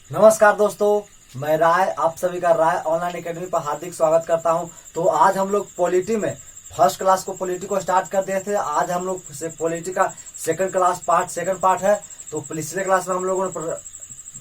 नमस्कार दोस्तों, मैं राय आप सभी का राय ऑनलाइन एकेडमी पर हार्दिक स्वागत करता हूं। तो आज हम लोग पॉलिटी में फर्स्ट क्लास को स्टार्ट कर दिए थे। आज हम लोग पॉलिटी का सेकंड पार्ट है। तो पिछले क्लास में हम लोगों ने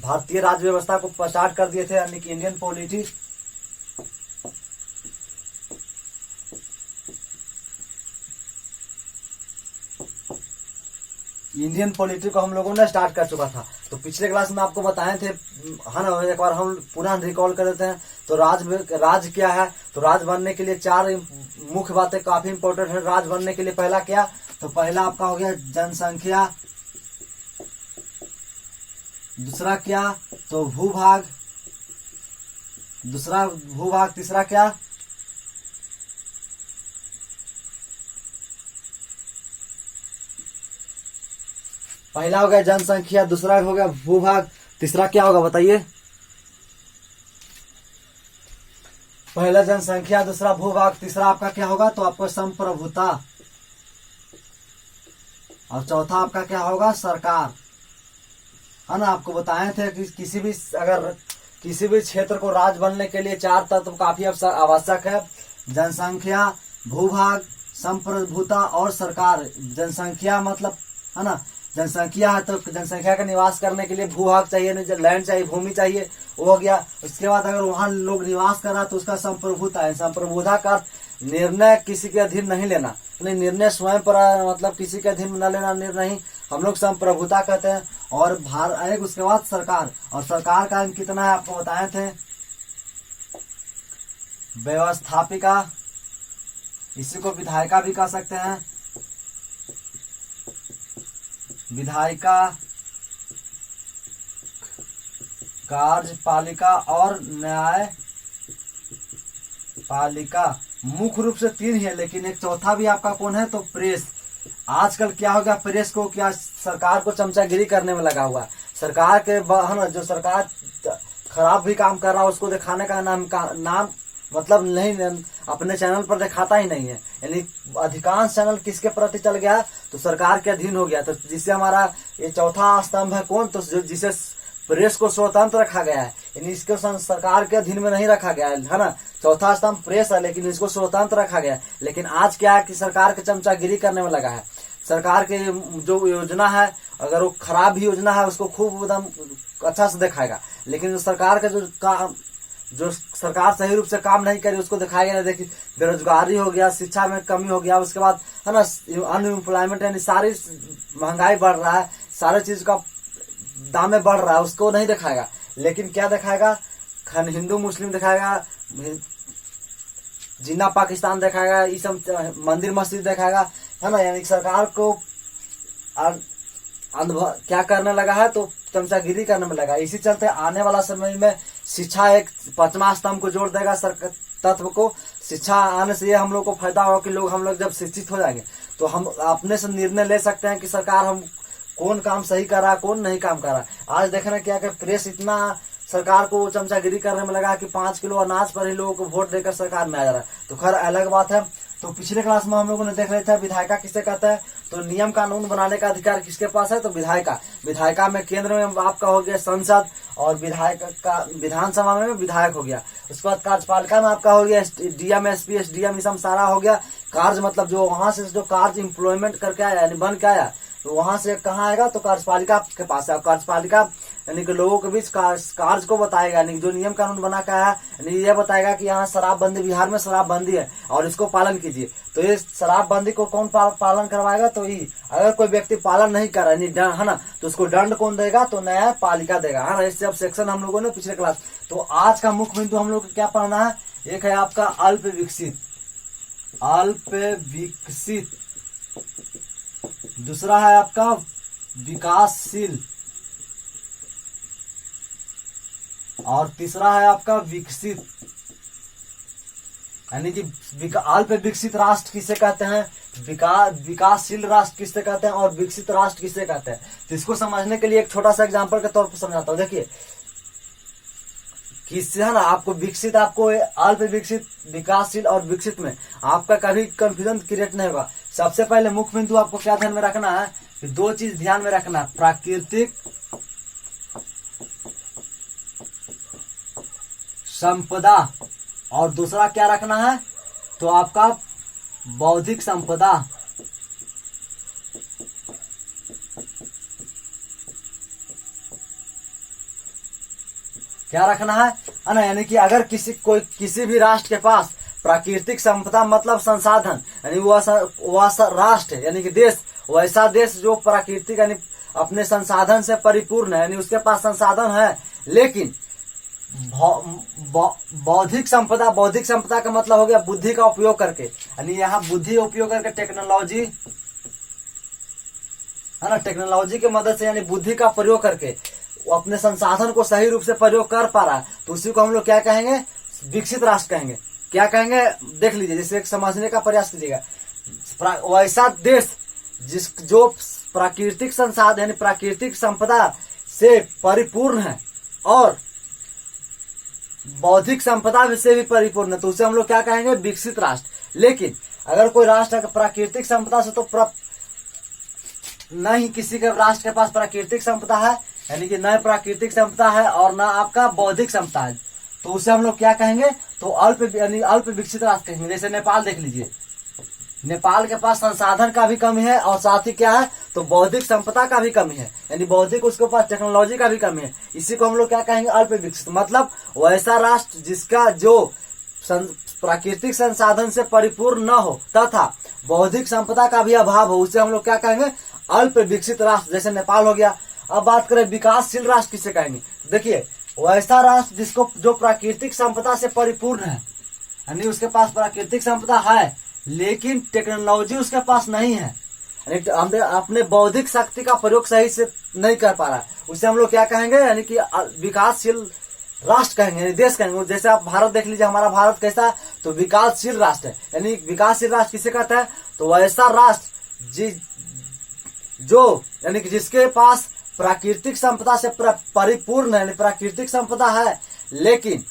भारतीय राज्य व्यवस्था को स्टार्ट कर दिए थे, यानी कि इंडियन पॉलिटी। इंडियन पॉलिटी को हम लोगों ने स्टार्ट कर चुका था। तो पिछले क्लास में आपको बताए थे, है ना। एक बार हम पुनः रिकॉल कर देते हैं। तो राज क्या है। तो राज बनने के लिए चार मुख्य बातें काफी इंपॉर्टेंट है। राज बनने के लिए पहला क्या, तो पहला आपका हो गया जनसंख्या। दूसरा क्या, तो भूभाग। दूसरा भूभाग। तीसरा क्या, पहला हो गया जनसंख्या, दूसरा हो गया भूभाग, तीसरा क्या होगा बताइए। पहला जनसंख्या, दूसरा भूभाग, तीसरा आपका क्या होगा, तो आपको संप्रभुता, और चौथा आपका क्या होगा, सरकार, है ना। आपको बताए थे कि किसी भी क्षेत्र को राज बनने के लिए चार तत्व काफी आवश्यक है। जनसंख्या, भूभाग, संप्रभुता और सरकार। जनसंख्या मतलब, है ना, जनसंख्या है तो जनसंख्या का निवास करने के लिए भूभाग चाहिए, लैंड चाहिए, भूमि चाहिए, वो हो गया। उसके बाद अगर वहां लोग निवास कर रहा तो उसका संप्रभुता है। संप्रभुता का निर्णय किसी के अधीन नहीं लेना, निर्णय स्वयं पर, मतलब किसी के अधीन न लेना निर्णय हम लोग संप्रभुता कहते हैं। और उसके बाद सरकार, और सरकार का कितना है आपको बताए थे, व्यवस्थापिका, इसी को विधायिका भी कह सकते हैं। विधायिका, कार्यपालिका और न्यायपालिका। मुख्य रूप से तीन ही है, लेकिन एक चौथा भी आपका कौन है, तो प्रेस। आजकल क्या हो गया, प्रेस को क्या सरकार को चमचागिरी करने में लगा हुआ है। सरकार के जो सरकार खराब भी काम कर रहा है उसको दिखाने का नाम मतलब नहीं, अपने चैनल पर दिखाता ही नहीं है। यानी अधिकांश चैनल किसके प्रति चल गया, तो सरकार के अधीन हो गया। तो जिससे हमारा ये चौथा स्तंभ है कौन, तो जिसे प्रेस को स्वतंत्र रखा गया है, यानी इसको सरकार के अधीन में नहीं रखा गया है ना। चौथा स्तंभ प्रेस है, लेकिन इसको स्वतंत्र रखा गया है। लेकिन आज क्या है कि सरकार के चमचागिरी करने में लगा है। सरकार के जो योजना है, अगर वो खराब भी योजना है उसको खूब एकदम अच्छा से दिखाएगा, लेकिन जो सरकार का जो सरकार सही रूप से काम नहीं करी उसको दिखाया गया। देखिए, बेरोजगारी हो गया, शिक्षा में कमी हो गया, उसके बाद है ना अनएम्प्लॉयमेंट, यानी सारी महंगाई बढ़ रहा है, सारे चीज का दाम में बढ़ रहा है, उसको नहीं दिखाएगा। लेकिन क्या दिखाएगा, हिंदू मुस्लिम दिखाएगा, जिन्ना पाकिस्तान दिखाएगा, ये सब मंदिर मस्जिद दिखाएगा, है ना। यानी सरकार को क्या करने लगा है, तो चमचागिरी करने में लगा। इसी चलते आने वाला समय में शिक्षा एक पांचवा स्तंभ को जोड़ देगा तत्व को। शिक्षा आने से ये हम लोग को फायदा होगा कि हम लोग जब शिक्षित हो जाएंगे तो हम अपने से निर्णय ले सकते हैं कि सरकार हम कौन काम सही कर रहा है, कौन नहीं काम कर रहा है। आज देखना क्या कि प्रेस इतना सरकार को चमचागिरी करने में लगा कि 5 किलो अनाज पर ही लोगों को वोट देकर सरकार में आ जा रहा है। तो खैर अलग बात है। तो पिछले क्लास में हम लोगों ने देख रहे थे विधायिका किसे कहते हैं, तो नियम कानून बनाने का अधिकार किसके पास है, तो विधायिका। विधायिका में केंद्र में आपका हो गया संसद, और विधायक का विधानसभा में विधायक हो गया। उसके बाद कार्यपालिका में आपका हो गया डीएम, एसपी, एसडीएम, सब सारा हो गया। कार्य मतलब जो वहां से जो कार्य इंप्लॉयमेंट करके आया, यानी बन के आया, तो वहां से कहाँ आएगा, तो कार्यपालिका के पास है। कार्यपालिका यानी कि लोगों के बीच कार्य को बताएगा, यानी जो नियम कानून बना का है, यानी ये बताएगा कि यहाँ शराबबंदी, बिहार में शराबबंदी है और इसको पालन कीजिए। तो ये शराबबंदी को कौन पालन करवाएगा, तो ये अगर कोई व्यक्ति पालन नहीं कर रहा है ना, तो उसको दंड कौन देगा, तो न्यायपालिका देगा, है ना। इससे अब सेक्शन हम लोगों ने पिछले क्लास। तो आज का मुख्य बिंदु हम लोग को क्या पढ़ना है, एक है आपका अल्प विकसित, दूसरा है आपका विकासशील, और तीसरा है आपका विकसित। यानी कि अल्प विकसित राष्ट्र किसे कहते हैं, विकासशील राष्ट्र किसे कहते हैं, और विकसित राष्ट्र किसे कहते हैं। तो इसको समझने के लिए एक छोटा सा एग्जांपल के तौर पर समझाता हूं। देखिए किससे, है ना, आपको विकसित, आपको अल्प विकसित, विकासशील और विकसित में आपका कभी कंफ्यूजन क्रिएट नहीं होगा। सबसे पहले मुख्य बिंदु आपको क्या ध्यान में रखना है कि दो चीज ध्यान में रखना है, प्राकृतिक संपदा और दूसरा क्या रखना है, तो आपका बौद्धिक संपदा। क्या रखना है ना, यानी कि अगर किसी भी राष्ट्र के पास प्राकृतिक संपदा मतलब संसाधन, यानी वह राष्ट्र यानी कि देश, वैसा देश जो प्राकृतिक यानी अपने संसाधन से परिपूर्ण है, यानी उसके पास संसाधन है, लेकिन बौद्धिक संपदा का मतलब हो गया बुद्धि का उपयोग करके, यानी यहाँ बुद्धि उपयोग करके टेक्नोलॉजी है ना, टेक्नोलॉजी की मदद से यानी बुद्धि का प्रयोग करके वो अपने संसाधन को सही रूप से प्रयोग कर पा रहा है, तो उसी को हम लोग क्या कहेंगे, विकसित राष्ट्र कहेंगे। क्या कहेंगे, देख लीजिए, जिससे समझने का प्रयास कीजिएगा। वैसा देश जो प्राकृतिक संसाधन यानी प्राकृतिक संपदा से परिपूर्ण है और बौद्धिक संपदा से भी परिपूर्ण है, तो उसे हम लोग क्या कहेंगे, विकसित राष्ट्र। लेकिन अगर कोई राष्ट्र प्राकृतिक संपदा से तो नहीं, किसी के राष्ट्र के पास प्राकृतिक संपदा है, यानी कि न प्राकृतिक संपदा है और न आपका बौद्धिक संपदा है, तो उसे हम लोग क्या कहेंगे, तो अल्प विकसित राष्ट्र कहेंगे। जैसे नेपाल देख लीजिए, नेपाल के पास संसाधन का भी कमी है और साथ ही क्या है, तो बौद्धिक संपदा का भी कमी है, यानी बौद्धिक उसके पास टेक्नोलॉजी का भी कमी है। इसी को हम लोग क्या कहेंगे, अल्प विकसित, मतलब वैसा राष्ट्र जिसका जो प्राकृतिक संसाधन से परिपूर्ण न हो तथा बौद्धिक संपदा का भी अभाव हो, उसे हम लोग क्या कहेंगे, अल्प विकसित राष्ट्र। जैसे नेपाल हो गया। अब बात करें विकासशील राष्ट्र किसे कहेंगे, देखिए वैसा राष्ट्र जिसको जो प्राकृतिक संपदा से परिपूर्ण है, यानी उसके पास प्राकृतिक संपदा है लेकिन टेक्नोलॉजी उसके पास नहीं है, यानी अपने बौद्धिक शक्ति का प्रयोग सही से नहीं कर पा रहा है, उसे हम लोग क्या कहेंगे, यानी कि विकासशील राष्ट्र कहेंगे, यानी देश कहेंगे। जैसे आप भारत देख लीजिए, हमारा भारत कैसा है, तो विकासशील राष्ट्र है। यानी विकासशील राष्ट्र किसे कहते हैं, तो वैसा राष्ट्र जो यानी कि जिसके पास प्राकृतिक संपदा से परिपूर्ण है, प्राकृतिक संपदा है लेकिन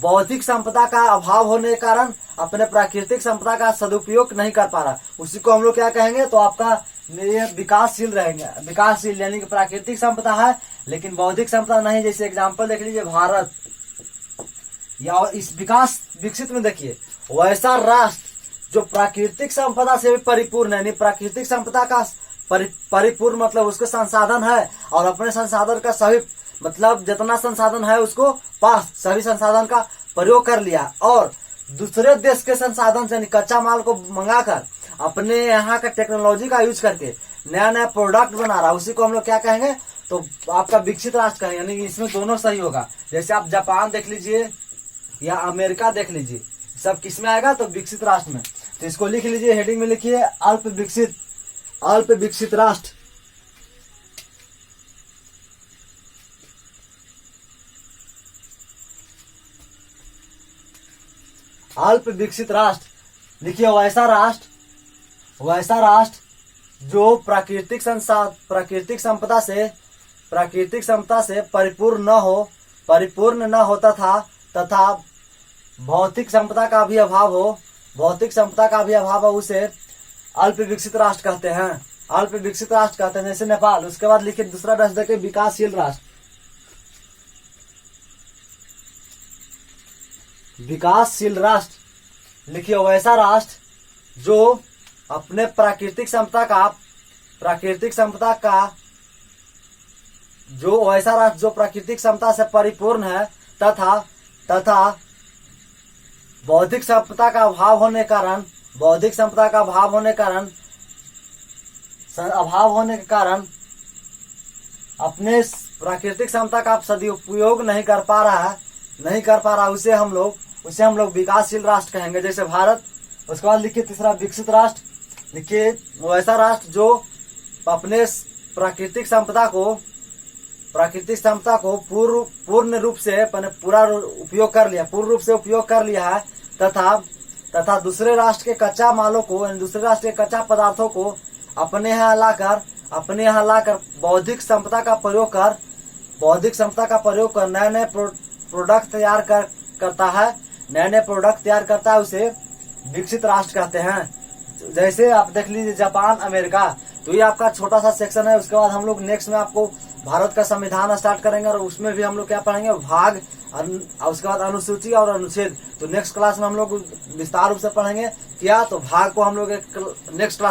बौद्धिक संपदा का अभाव होने के कारण अपने प्राकृतिक संपदा का सदुपयोग नहीं कर पा रहा, उसी को हम लोग क्या कहेंगे, तो आपका ये विकासशील रहेंगे। विकासशील यानी कि प्राकृतिक संपदा है लेकिन बौद्धिक संपदा नहीं। जैसे एग्जांपल देख लीजिए भारत, या इस विकसित में देखिए वैसा राष्ट्र जो प्राकृतिक संपदा से भी परिपूर्ण है, यानी प्राकृतिक संपदा का परिपूर्ण मतलब उसके संसाधन है और अपने संसाधन का सही मतलब जितना संसाधन है उसको पास सभी संसाधन का प्रयोग कर लिया और दूसरे देश के संसाधन से यानी कच्चा माल को मंगाकर अपने यहाँ का टेक्नोलॉजी का यूज करके नया नया प्रोडक्ट बना रहा है, उसी को हम लोग क्या कहेंगे, तो आपका विकसित राष्ट्र कहेंगे। यानी इसमें दोनों सही होगा। जैसे आप जापान देख लीजिए या अमेरिका देख लीजिए, सब किस में आएगा, तो विकसित राष्ट्र में। तो इसको लिख लीजिए, हेडिंग में लिखिए अल्प विकसित राष्ट्र। अल्प विकसित राष्ट्र लिखिए वैसा राष्ट्र जो प्राकृतिक संपदा से परिपूर्ण न हो तथा भौतिक संपदा का भी अभाव हो, उसे अल्प विकसित राष्ट्र कहते हैं। अल्प विकसित राष्ट्र कहते हैं, जैसे नेपाल। उसके बाद लिखिए दूसरा राष्ट्र देखिए विकासशील राष्ट्र। विकासशील राष्ट्र लिखिए वैसा राष्ट्र जो अपने प्राकृतिक संपदा का जो वैसा राष्ट्र जो प्राकृतिक संपदा से परिपूर्ण है तथा बौद्धिक संपदा का अभाव होने के कारण अपने प्राकृतिक क्षमता का सदुपयोग नहीं कर पा रहा, उसे हम लोग विकासशील राष्ट्र कहेंगे, जैसे भारत। उसके बाद लिखिए तीसरा विकसित राष्ट्र। लिखिए वैसा राष्ट्र जो अपने प्राकृतिक क्षमता को पूर्ण रूप से उपयोग कर लिया है तथा दूसरे राष्ट्र के कच्चा मालों को, दूसरे राष्ट्र के कच्चा पदार्थों को अपने यहाँ लाकर बौद्धिक संपदा का प्रयोग कर नए नए प्रोडक्ट तैयार करता है, उसे विकसित राष्ट्र कहते हैं। जैसे आप देख लीजिए जापान, अमेरिका। तो ये आपका छोटा सा सेक्शन है। उसके बाद हम लोग नेक्स्ट में आपको भारत का संविधान स्टार्ट करेंगे और उसमें भी हम लोग क्या पढ़ेंगे, भाग और उसके बाद अनुसूची और अनुच्छेद। तो नेक्स्ट क्लास में हम लोग विस्तार रूप से पढ़ेंगे क्या, तो भाग को हम लोग नेक्स्ट क्लास